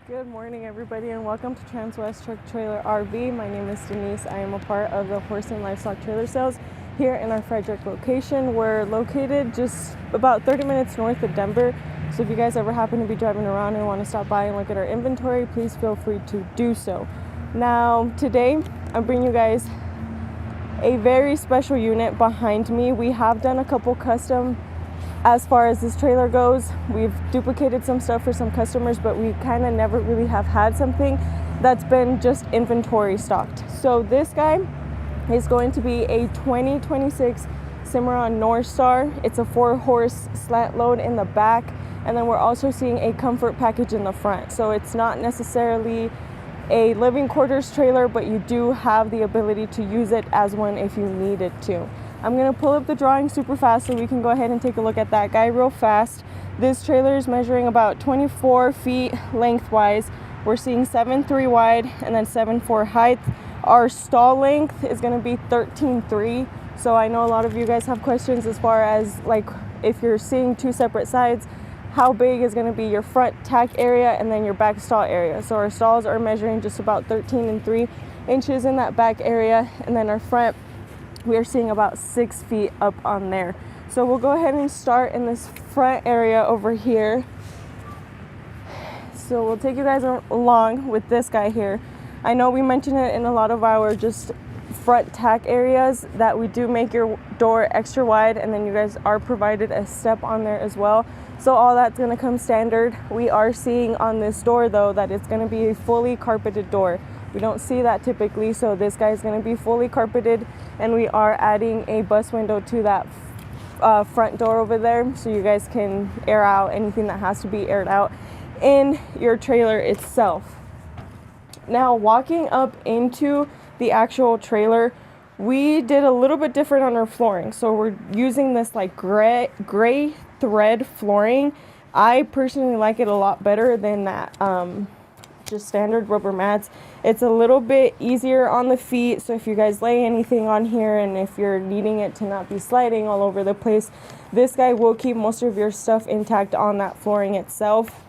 Good morning, everybody, and welcome to Transwest Truck Trailer RV. My name is Denise. I am a part of the Horse and Livestock Trailer Sales here in our Frederick location. We're located just about 30 minutes north of Denver. So if you guys ever happen to be driving around and want to stop by and look at our inventory, please feel free to do so. Now, today, I'm bringing you guys a very special unit behind me. We have done a couple custom as far as this trailer goes. We've duplicated some stuff for some customers, but we kind of never really have had something that's been just inventory stocked. So this guy is going to be a 2026 Cimarron Norstar. It's a 4-horse slant load in the back, and then we're also seeing a comfort package in the front. So it's not necessarily a living quarters trailer, but you do have the ability to use it as one if you needed to. I'm going to pull up the drawing super fast so we can go ahead and take a look at that guy real fast. This trailer is measuring about 24 feet lengthwise. We're seeing 7'3" wide and then 7'4" height. Our stall length is going to be 13'3". So I know a lot of you guys have questions as far as like if you're seeing two separate sides, how big is going to be your front tack area and then your back stall area. So our stalls are measuring just about 13 3 inches in that back area, and then our front, we are seeing about 6 feet up on there. So we'll go ahead and start in this front area over here. So we'll take you guys along with this guy here. I know we mentioned it in a lot of our just front tack areas that we do make your door extra wide, and then you guys are provided a step on there as well. So all that's going to come standard. We are seeing on this door though that it's going to be a fully carpeted door. We don't see that typically, so this guy is going to be fully carpeted, and we are adding a bus window to that front door over there so you guys can air out anything that has to be aired out in your trailer itself. Now, walking up into the actual trailer, we did a little bit different on our flooring. So we're using this like gray thread flooring. I personally like it a lot better than that just standard rubber mats. It's a little bit easier on the feet, so if you guys lay anything on here and if you're needing it to not be sliding all over the place, this guy will keep most of your stuff intact on that flooring itself.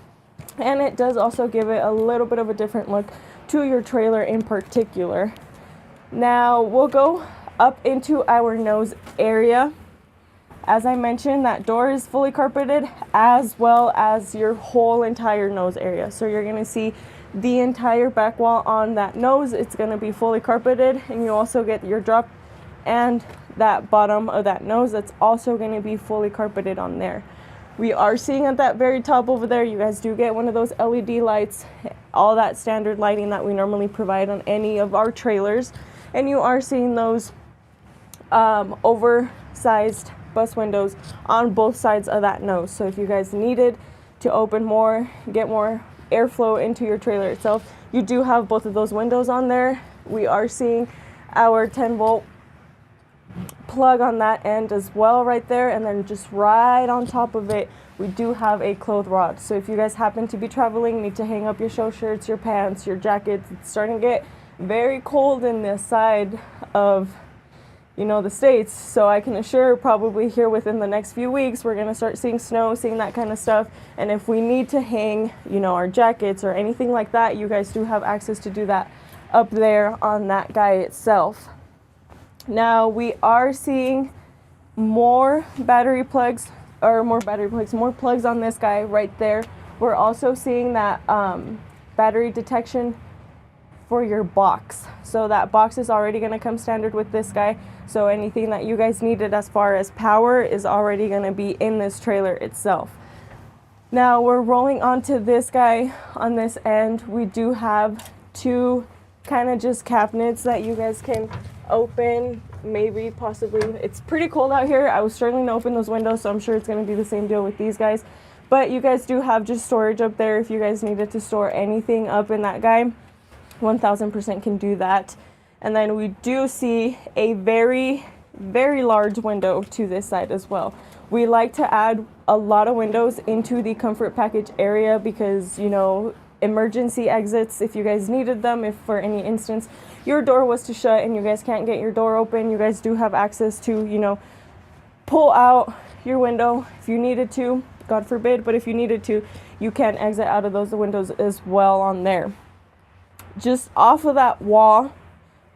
And it does also give it a little bit of a different look to your trailer in particular. Now we'll go up into our nose area. As I mentioned, that door is fully carpeted as well as your whole entire nose area. So you're going to see the entire back wall on that nose. It's going to be fully carpeted, and you also get your drop and that bottom of that nose that's also going to be fully carpeted on there. We are seeing at that very top over there, you guys do get one of those LED lights, all that standard lighting that we normally provide on any of our trailers, and you are seeing those oversized bus windows on both sides of that nose. So if you guys needed to open more, get more airflow into your trailer itself, you do have both of those windows on there. We are seeing our 10-volt plug on that end as well right there, and then just right on top of it we do have a clothes rod. So if you guys happen to be traveling, need to hang up your show shirts, your pants, your jackets, it's starting to get very cold in this side of the States, so I can assure probably here within the next few weeks we're going to start seeing snow, seeing that kind of stuff. And if we need to hang our jackets or anything like that, you guys do have access to do that up there on that guy itself. Now we are seeing more plugs on this guy right there. We're also seeing that battery detection for your box. So that box is already going to come standard with this guy. So anything that you guys needed as far as power is already going to be in this trailer itself. Now we're rolling onto this guy on this end. We do have two kind of just cabinets that you guys can open, maybe, possibly. It's pretty cold out here. I was struggling to open those windows, so I'm sure it's going to be the same deal with these guys. But you guys do have just storage up there if you guys needed to store anything up in that guy. 1000% can do that. And then we do see a very, very large window to this side as well. We like to add a lot of windows into the comfort package area because, emergency exits, if you guys needed them, if for any instance your door was to shut and you guys can't get your door open, you guys do have access to, pull out your window if you needed to, God forbid, but if you needed to, you can exit out of those windows as well on there. Just off of that wall,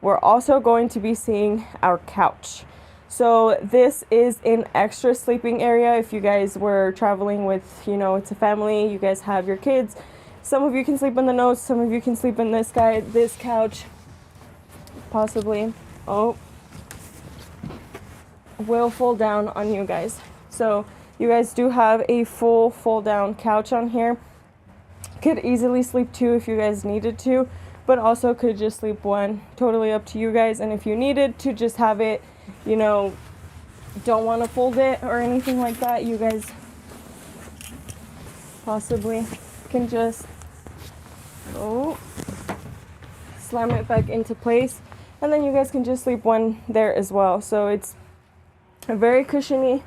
we're also going to be seeing our couch. So this is an extra sleeping area if you guys were traveling with, you know, it's a family, you guys have your kids. Some of you can sleep in the nose, some of you can sleep in this couch, possibly. Oh, will fold down on you guys. So you guys do have a full fold down couch on here. Could easily sleep two if you guys needed to, but also could just sleep one. Totally up to you guys. And if you needed to just have it, you know, don't want to fold it or anything like that, you guys possibly can just slam it back into place, and then you guys can just sleep one there as well. So it's very cushiony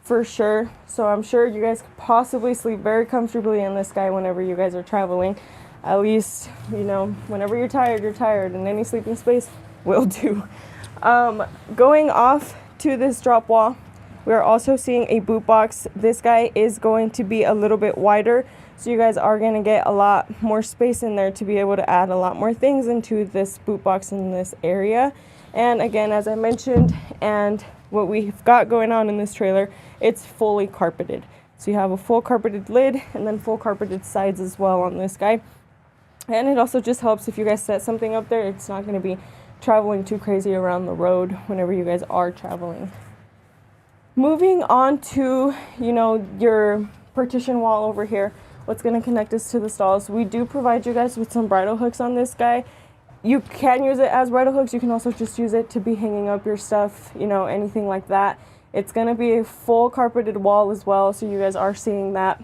for sure. So I'm sure you guys could possibly sleep very comfortably in this guy whenever you guys are traveling. At least, you know, whenever you're tired, and any sleeping space will do. Going off to this drop wall, we're also seeing a boot box. This guy is going to be a little bit wider, so you guys are going to get a lot more space in there to be able to add a lot more things into this boot box in this area. And again, as I mentioned, and what we've got going on in this trailer, it's fully carpeted. So you have a full carpeted lid and then full carpeted sides as well on this guy. And it also just helps if you guys set something up there, it's not going to be traveling too crazy around the road whenever you guys are traveling. Moving on to, you know, your partition wall over here, what's going to connect us to the stalls. We do provide you guys with some bridle hooks on this guy. You can use it as bridle hooks. You can also just use it to be hanging up your stuff, you know, anything like that. It's going to be a full carpeted wall as well, so you guys are seeing that.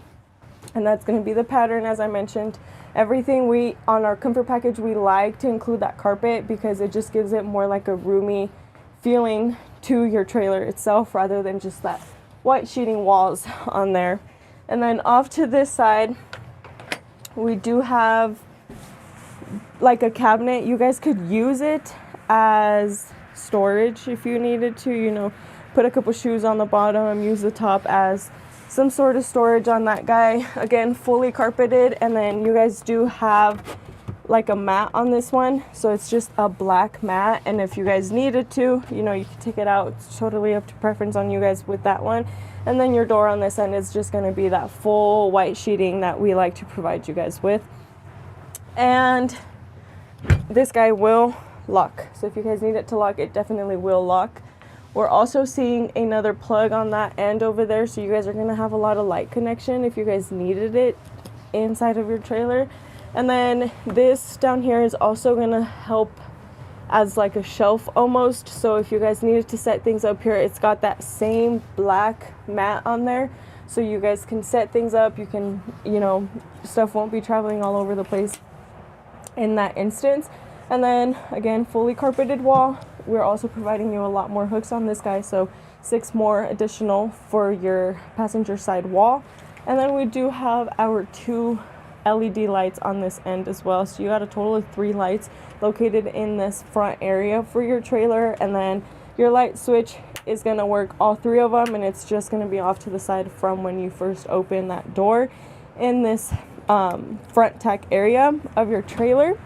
And that's going to be the pattern, as I mentioned. Everything on our comfort package, we like to include that carpet because it just gives it more like a roomy feeling to your trailer itself rather than just that white sheeting walls on there. And then off to this side, we do have like a cabinet. You guys could use it as storage if you needed to, you know, put a couple shoes on the bottom and use the top as some sort of storage on that guy. Again, fully carpeted, and then you guys do have like a mat on this one, so it's just a black mat, and if you guys needed to, you know, you can take it out. It's totally up to preference on you guys with that one. And then your door on this end is just going to be that full white sheeting that we like to provide you guys with. And this guy will lock, so if you guys need it to lock, it definitely will lock. We're also seeing another plug on that end over there, so you guys are going to have a lot of light connection if you guys needed it inside of your trailer. And then this down here is also going to help as like a shelf almost, so if you guys needed to set things up here, it's got that same black mat on there, so you guys can set things up. You can, you know, stuff won't be traveling all over the place in that instance. And then again, fully carpeted wall. We're also providing you a lot more hooks on this guy, so 6 more additional for your passenger side wall. And then we do have our 2 LED lights on this end as well, so you got a total of 3 lights located in this front area for your trailer. And then your light switch is going to work all 3 of them, and it's just going to be off to the side from when you first open that door in this front tack area of your trailer.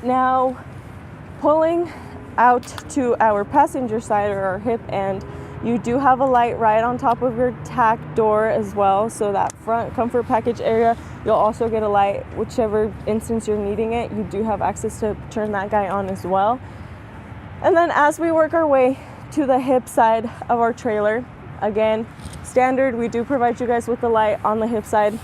Now, pulling out to our passenger side or our hip end, you do have a light right on top of your tack door as well, so that front comfort package area, you'll also get a light. Whichever instance you're needing it, you do have access to turn that guy on as well. And then as we work our way to the hip side of our trailer, again, standard, we do provide you guys with the light on the hip side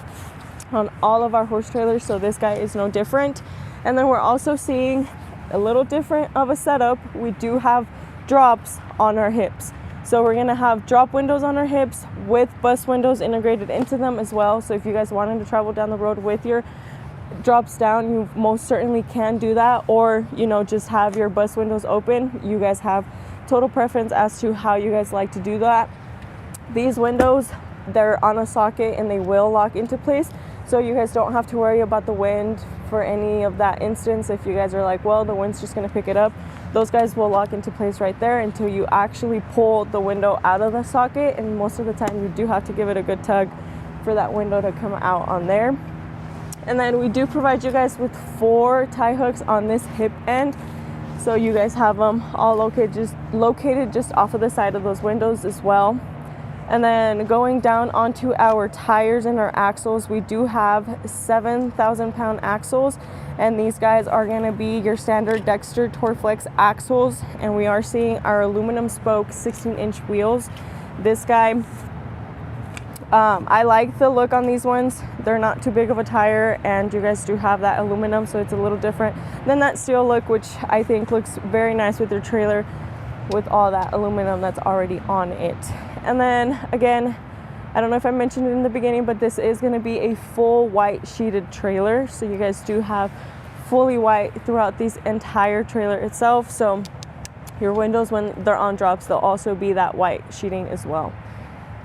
on all of our horse trailers, so this guy is no different. And then we're also seeing a little different of a setup. We do have drops on our hips. So we're gonna have drop windows on our hips with bus windows integrated into them as well. So if you guys wanted to travel down the road with your drops down, you most certainly can do that. Or, you know, just have your bus windows open. You guys have total preference as to how you guys like to do that. These windows, they're on a socket and they will lock into place. So you guys don't have to worry about the wind for any of that instance. If you guys are like, well, the wind's just going to pick it up, those guys will lock into place right there until you actually pull the window out of the socket, and most of the time you do have to give it a good tug for that window to come out on there. And then we do provide you guys with 4 tie hooks on this hip end, so you guys have them all located just off of the side of those windows as well. And then going down onto our tires and our axles, we do have 7,000 pound axles, and these guys are going to be your standard Dexter Torflex axles, and we are seeing our aluminum spoke 16-inch wheels. This guy, I like the look on these ones. They're not too big of a tire, and you guys do have that aluminum, so it's a little different than that steel look, which I think looks very nice with your trailer with all that aluminum that's already on it. And then again, I don't know if I mentioned it in the beginning, but this is going to be a full white sheeted trailer, so you guys do have fully white throughout this entire trailer itself. So your windows, when they're on drops, they'll also be that white sheeting as well.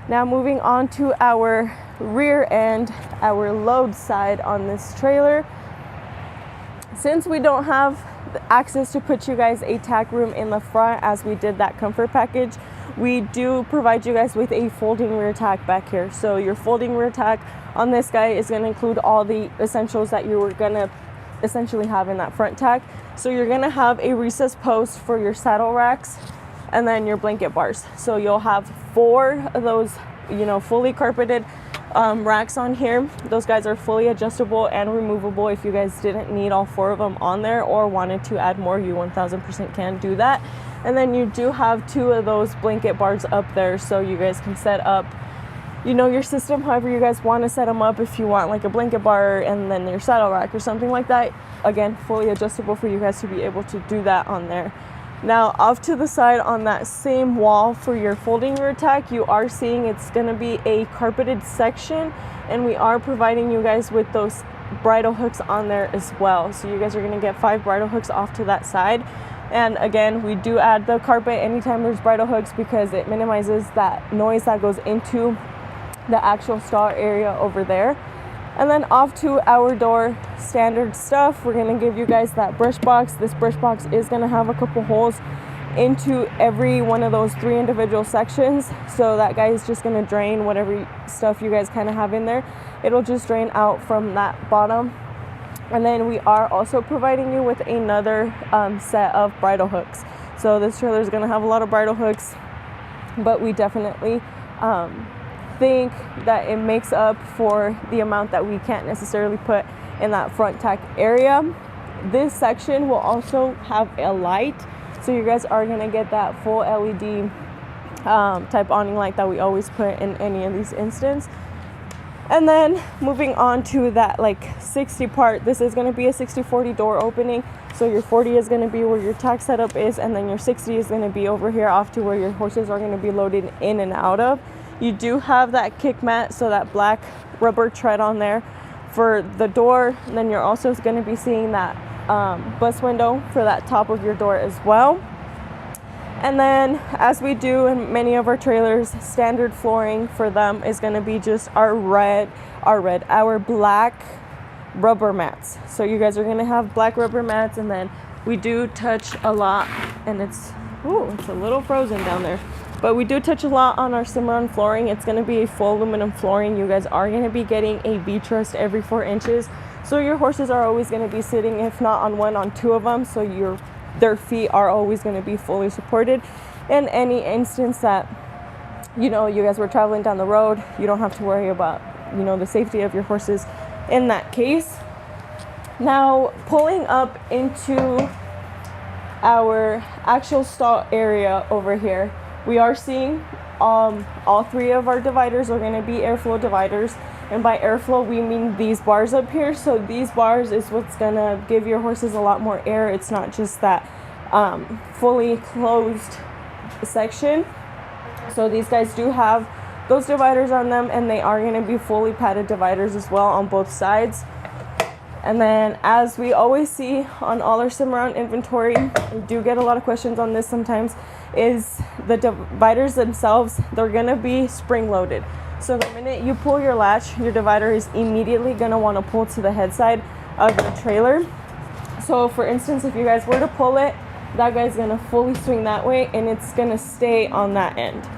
Now moving on to our rear end, our load side on this trailer. Since we don't have access to put you guys a tack room in the front as we did that comfort package, we do provide you guys with a folding rear tack back here. So your folding rear tack on this guy is going to include all the essentials that you were going to essentially have in that front tack. So you're going to have a recessed post for your saddle racks, and then your blanket bars. So you'll have 4 of those, fully carpeted racks on here. Those guys are fully adjustable and removable. If you guys didn't need all 4 of them on there or wanted to add more, you 1000% can do that. And then you do have 2 of those blanket bars up there, so you guys can set up your system however you guys want to set them up. If you want like a blanket bar and then your saddle rack or something like that, again, fully adjustable for you guys to be able to do that on there. Now off to the side on that same wall for your folding rear tack, you are seeing it's going to be a carpeted section, and we are providing you guys with those bridle hooks on there as well. So you guys are going to get 5 bridle hooks off to that side. And again, we do add the carpet anytime there's bridle hooks because it minimizes that noise that goes into the actual stall area over there. And then off to our door standard stuff, we're going to give you guys that brush box. This brush box is going to have a couple holes into every one of those 3 individual sections, so that guy is just going to drain whatever stuff you guys kind of have in there. It'll just drain out from that bottom. And then we are also providing you with another set of bridle hooks. So this trailer is going to have a lot of bridle hooks, but we definitely think that it makes up for the amount that we can't necessarily put in that front tack area. This section will also have a light, so you guys are going to get that full LED type awning light that we always put in any of these instances. And then moving on to that 60 part, this is going to be a 60-40 door opening. So your 40 is going to be where your tack setup is, and then your 60 is going to be over here off to where your horses are going to be loaded in and out of. You do have that kick mat, so that black rubber tread on there for the door. And then you're also going to be seeing that bus window for that top of your door as well. And then, as we do in many of our trailers, standard flooring for them is going to be just our black rubber mats. So you guys are going to have black rubber mats, and then we do touch a lot, and it's a little frozen down there. But we do touch a lot on our Cimarron flooring. It's going to be a full aluminum flooring. You guys are going to be getting a V-truss every 4 inches. So your horses are always going to be sitting, if not on one, on 2 of them. So their feet are always going to be fully supported. In any instance that, you guys were traveling down the road, you don't have to worry about, the safety of your horses in that case. Now, pulling up into our actual stall area over here, we are seeing all 3 of our dividers are going to be airflow dividers. And by airflow, we mean these bars up here. So these bars is what's going to give your horses a lot more air. It's not just that fully closed section. So these guys do have those dividers on them, and they are going to be fully padded dividers as well on both sides. And then, as we always see on all our Cimarron inventory, we do get a lot of questions on this sometimes, is the dividers themselves, they're going to be spring loaded. So the minute you pull your latch, your divider is immediately going to want to pull to the head side of your trailer. So for instance, if you guys were to pull it that guy's gonna fully swing that way, and it's gonna stay on that end.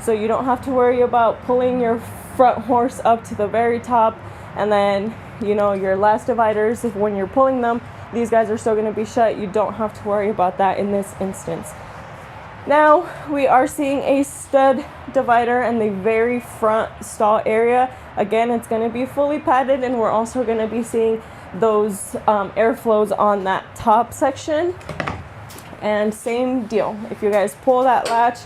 So you don't have to worry about pulling your front horse up to the very top, and then, you know, your last dividers, if when you're pulling them, these guys are still gonna be shut. You don't have to worry about that in this instance. Now we are seeing a stud divider in the very front stall area. Again, it's going to be fully padded, and we're also going to be seeing those airflows on that top section. And same deal, if you guys pull that latch,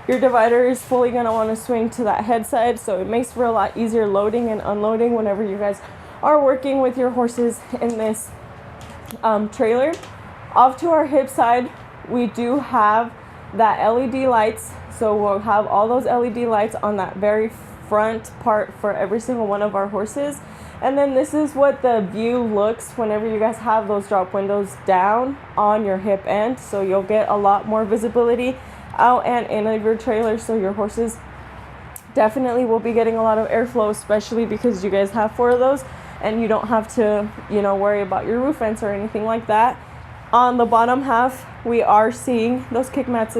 your divider is fully going to want to swing to that head side, so it makes for a lot easier loading and unloading whenever you guys are working with your horses in this trailer. Off to our hip side, we do have that LED lights, so we'll have all those LED lights on that very front part for every single one of our horses. And then this is what the view looks whenever you guys have those drop windows down on your hip end, so you'll get a lot more visibility out and in of your trailer, so your horses definitely will be getting a lot of airflow, especially because you guys have 4 of those and you don't have to, you know, worry about your roof vents or anything like that. On the bottom half, we are seeing those kick mats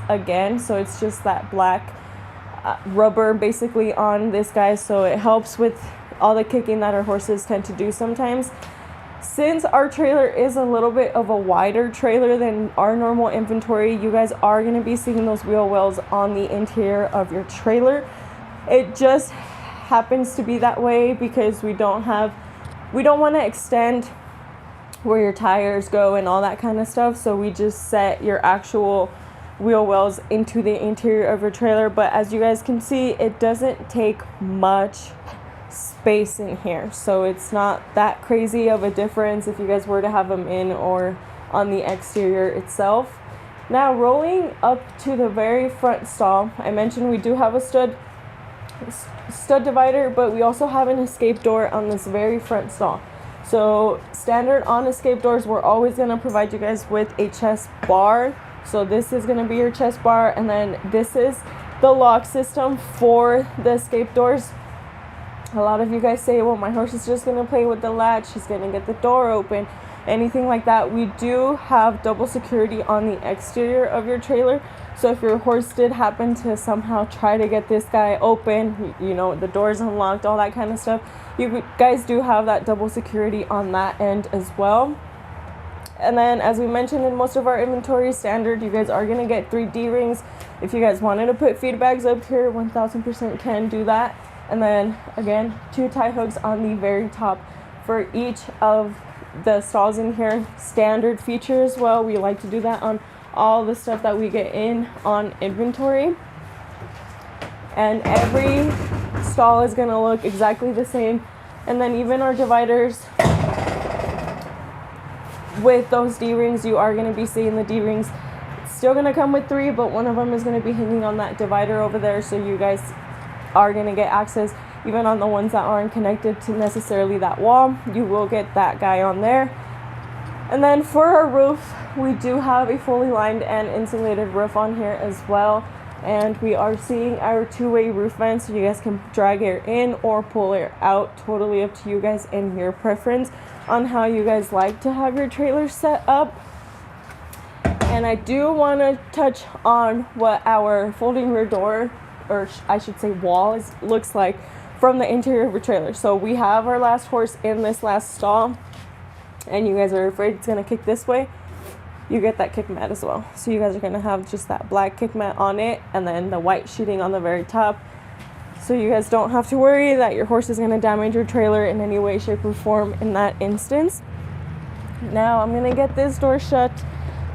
again, so it's just that black rubber basically on this guy, so it helps with all the kicking that our horses tend to do sometimes. Since our trailer is a little bit of a wider trailer than our normal inventory, you guys are going to be seeing those wheel wells on the interior of your trailer. It just happens to be that way because we don't want to extend where your tires go and all that kind of stuff, so we just set your actual wheel wells into the interior of your trailer. But as you guys can see, it doesn't take much space in here, so it's not that crazy of a difference if you guys were to have them in or on the exterior itself. Now rolling up to the very front stall, I mentioned we do have a stud divider, but we also have an escape door on this very front stall. So standard on escape doors, we're always going to provide you guys with a chest bar. So this is going to be your chest bar, and then this is the lock system for the escape doors. A lot of you guys say, well, my horse is just going to play with the latch, he's going to get the door open, anything like that. We do have double security on the exterior of your trailer, so if your horse did happen to somehow try to get this guy open, you know, the door's unlocked, all that kind of stuff, you guys do have that double security on that end as well. And then, as we mentioned in most of our inventory standard, you guys are going to get 3 D-rings. If you guys wanted to put feed bags up here, 1000% can do that. And then, again, 2 tie hooks on the very top for each of the stalls in here. Standard feature as well. We like to do that on all the stuff that we get in on inventory. And every stall is going to look exactly the same. And then even our dividers with those D-rings, you are going to be seeing the D-rings still going to come with 3, but one of them is going to be hanging on that divider over there, so you guys are going to get access even on the ones that aren't connected to necessarily that wall. You will get that guy on there. And then for our roof, we do have a fully lined and insulated roof on here as well, and we are seeing our 2-way roof vents, so you guys can drag air in or pull air out, totally up to you guys and your preference on how you guys like to have your trailer set up. And I do want to touch on what our folding rear door, or I should say wall, looks like from the interior of your trailer. So we have our last horse in this last stall, and you guys are afraid it's going to kick this way. You get that kick mat as well. So you guys are going to have just that black kick mat on it, and then the white sheeting on the very top. So you guys don't have to worry that your horse is going to damage your trailer in any way, shape, or form in that instance. Now I'm going to get this door shut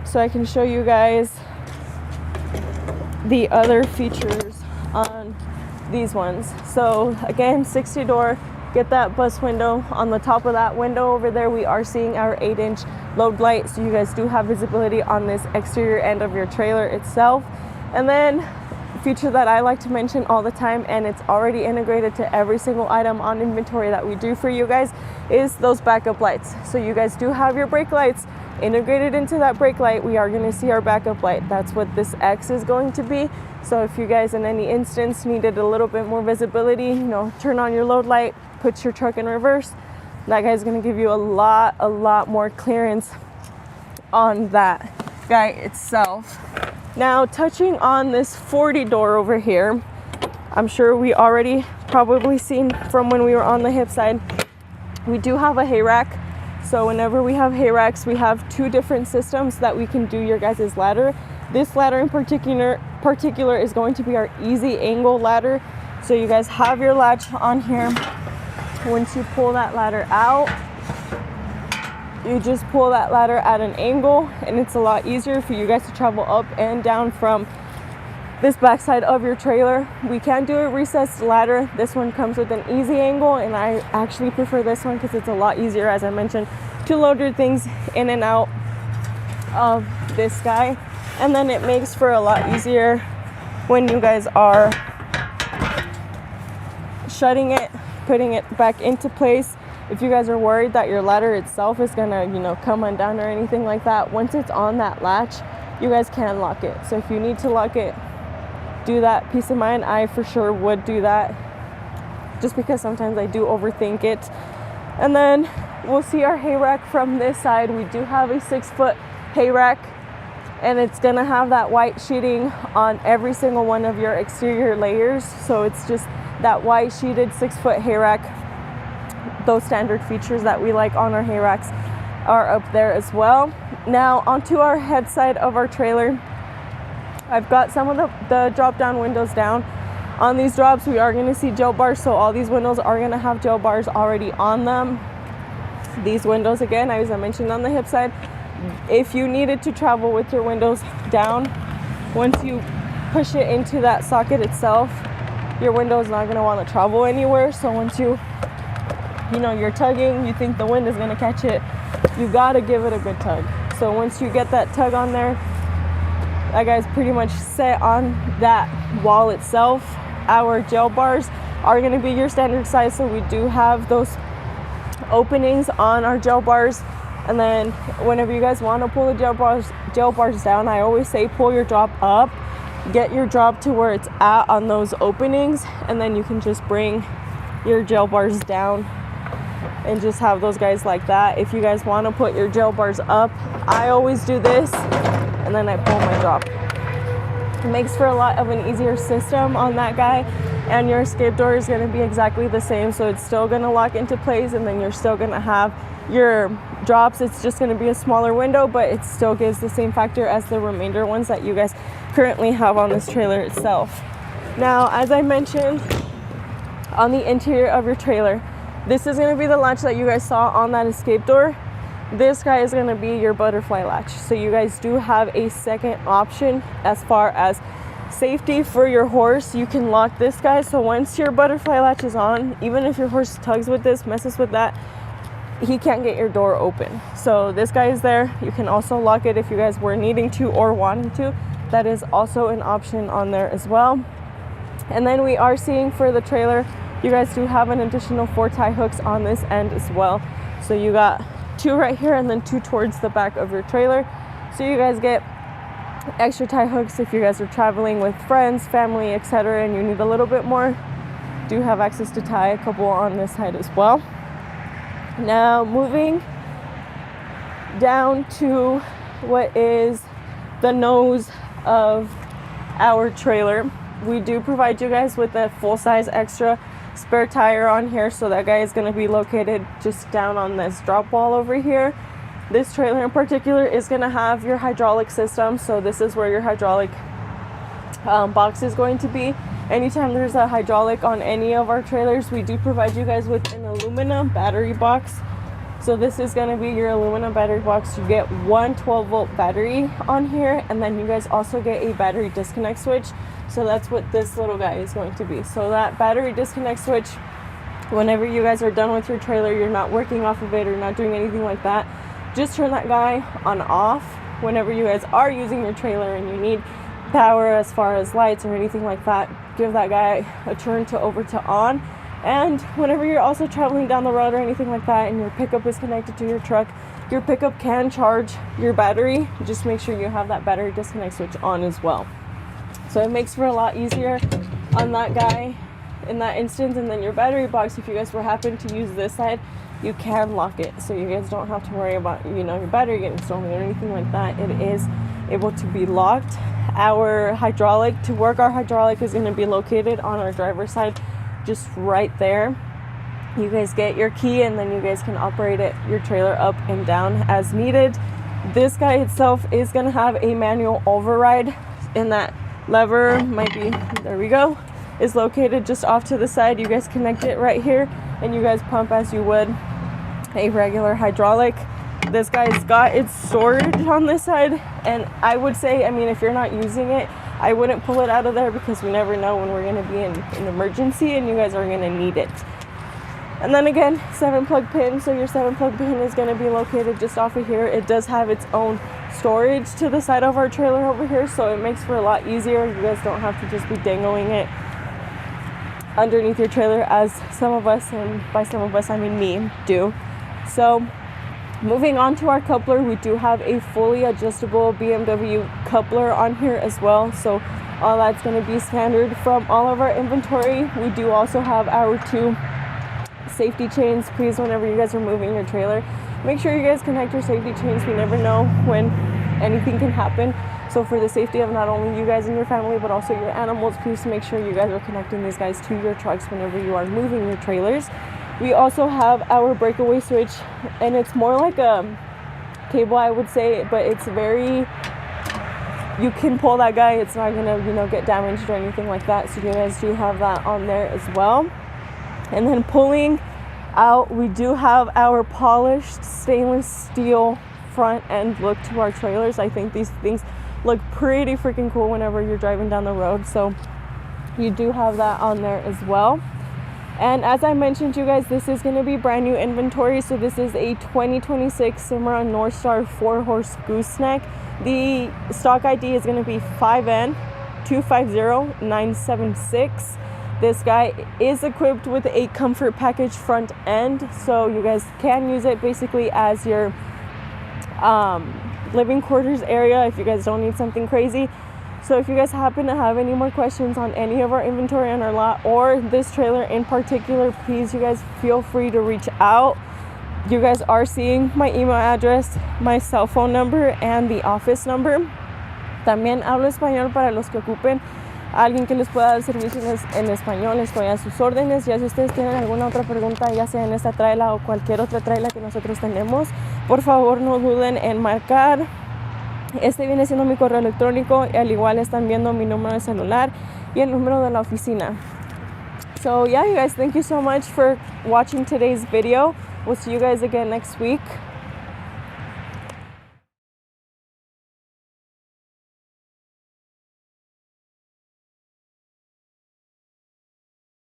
so I can show you guys the other features on these ones. So again, 60 door, get that bus window. On the top of that window over there, we are seeing our 8-inch load light, so you guys do have visibility on this exterior end of your trailer itself. And then feature that I like to mention all the time, and it's already integrated to every single item on inventory that we do for you guys, is those backup lights. So you guys do have your brake lights integrated into that brake light. We are going to see our backup light. That's what this X is going to be. So if you guys in any instance needed a little bit more visibility, you know, turn on your load light, put your truck in reverse, that guy's going to give you a lot more clearance on that guy itself. Now, touching on this 40 door over here, I'm sure we already probably seen from when we were on the hip side, we do have a hay rack. So whenever we have hay racks, we have two different systems that we can do your guys' ladder. This ladder in particular is going to be our easy angle ladder. So you guys have your latch on here. Once you pull that ladder out, you just pull that ladder at an angle, and it's a lot easier for you guys to travel up and down from this backside of your trailer. We can do a recessed ladder. This one comes with an easy angle, and I actually prefer this one because it's a lot easier, as I mentioned, to load your things in and out of this guy. And then it makes for a lot easier when you guys are shutting it, putting it back into place. If you guys are worried that your ladder itself is gonna, come undone or anything like that, once it's on that latch, you guys can lock it. So if you need to lock it, do that. Peace of mind, I for sure would do that, just because sometimes I do overthink it. And then we'll see our hay rack from this side. We do have a 6-foot hay rack, and it's gonna have that white sheeting on every single one of your exterior layers. So it's just that white sheeted 6-foot hay rack. Those standard features that we like on our hay racks are up there as well. Now onto our head side of our trailer. I've got some of the drop down windows down. On these drops, we are gonna see gel bars, so all these windows are gonna have gel bars already on them. These windows, again, as I mentioned on the hip side, if you needed to travel with your windows down, once you push it into that socket itself, your window is not gonna wanna travel anywhere. So once you're tugging, you think the wind is gonna catch it, you gotta give it a good tug. So once you get that tug on there, that guy's pretty much set on that wall itself. Our gel bars are gonna be your standard size, so we do have those openings on our gel bars. And then whenever you guys want to pull the gel bars down, I always say pull your drop up, get your drop to where it's at on those openings, and then you can just bring your gel bars down and just have those guys like that. If you guys want to put your gel bars up, I always do this, and then I pull my drop. It makes for a lot of an easier system on that guy, and your escape door is going to be exactly the same, so it's still going to lock into place, and then you're still going to have your drops. It's just going to be a smaller window, but it still gives the same factor as the remainder ones that you guys currently have on this trailer itself. Now, as I mentioned, on the interior of your trailer, this is going to be the latch that you guys saw on that escape door. This guy is going to be your butterfly latch. So you guys do have a second option as far as safety for your horse. You can lock this guy, so once your butterfly latch is on, even if your horse tugs with this, messes with that, he can't get your door open. So this guy is there. You can also lock it if you guys were needing to or wanting to. That is also an option on there as well. And then we are seeing for the trailer, you guys do have an additional 4 tie hooks on this end as well. So you got 2 right here and then 2 towards the back of your trailer. So you guys get extra tie hooks if you guys are traveling with friends, family, etc., and you need a little bit more. Do have access to tie a couple on this side as well. Now moving down to what is the nose of our trailer, we do provide you guys with a full-size extra spare tire on here. So that guy is going to be located just down on this drop wall over here. This trailer in particular is going to have your hydraulic system, so this is where your hydraulic box is going to be. Anytime there's a hydraulic on any of our trailers, we do provide you guys with an aluminum battery box. So this is going to be your aluminum battery box. You get one 12-volt battery on here, and then you guys also get a battery disconnect switch. So that's what this little guy is going to be. So that battery disconnect switch, whenever you guys are done with your trailer, you're not working off of it or not doing anything like that, just turn that guy on off whenever you guys are using your trailer and you need power as far as lights or anything like that. Give that guy a turn to over to on. And whenever you're also traveling down the road or anything like that and your pickup is connected to your truck, your pickup can charge your battery. Just make sure you have that battery disconnect switch on as well. So it makes for a lot easier on that guy in that instance. And then your battery box, if you guys were happen to use this side, you can lock it, so you guys don't have to worry about, you know, your battery getting stolen or anything like that. It is able to be locked. Our hydraulic, to work our hydraulic, is going to be located on our driver's side, just right there. You guys get your key and then you guys can operate it, your trailer, up and down as needed. This guy itself is going to have a manual override, and that lever might be, there we go, is located just off to the side. You guys connect it right here and you guys pump as you would a regular hydraulic. This guy's got its storage on this side, and I would say, I mean, if you're not using it, I wouldn't pull it out of there, because we never know when we're going to be in an emergency and you guys are going to need it. And then again, 7-plug pin. So your 7-plug pin is going to be located just off of here. It does have its own storage to the side of our trailer over here, so it makes for a lot easier. You guys don't have to just be dangling it underneath your trailer, as some of us, and by some of us I mean me, do. So moving on to our coupler, we do have a fully adjustable BMW coupler on here as well. So all that's going to be standard from all of our inventory. We do also have our 2 safety chains. Please, whenever you guys are moving your trailer, make sure you guys connect your safety chains. We never know when anything can happen. So for the safety of not only you guys and your family, but also your animals, please make sure you guys are connecting these guys to your trucks whenever you are moving your trailers. We also have our breakaway switch, and it's more like a cable, I would say, but it's very, you can pull that guy. It's not gonna, you know, get damaged or anything like that. So you guys do have that on there as well. And then pulling out, we do have our polished stainless steel front end look to our trailers. I think these things look pretty freaking cool whenever you're driving down the road. So you do have that on there as well. And as I mentioned, you guys, this is going to be brand new inventory. So this is a 2026 Cimarron Norstar 4-horse gooseneck. The stock ID is going to be 5N250976. This guy is equipped with a comfort package front end, so you guys can use it basically as your living quarters area if you guys don't need something crazy. So if you guys happen to have any more questions on any of our inventory on our lot, or this trailer in particular, please, you guys feel free to reach out. You guys are seeing my email address, my cell phone number, and the office number. También hablo español para los que ocupen a alguien que les pueda dar servicio en español. Estoy a sus órdenes. Ya si ustedes tienen alguna otra pregunta, ya sea en esta traila o cualquier otra traila que nosotros tenemos, por favor no duden en marcar. Este viene siendo mi correo electrónico, y al igual están viendo mi número de celular y el número de la oficina. So yeah, you guys, thank you so much for watching today's video. We'll see you guys again next week.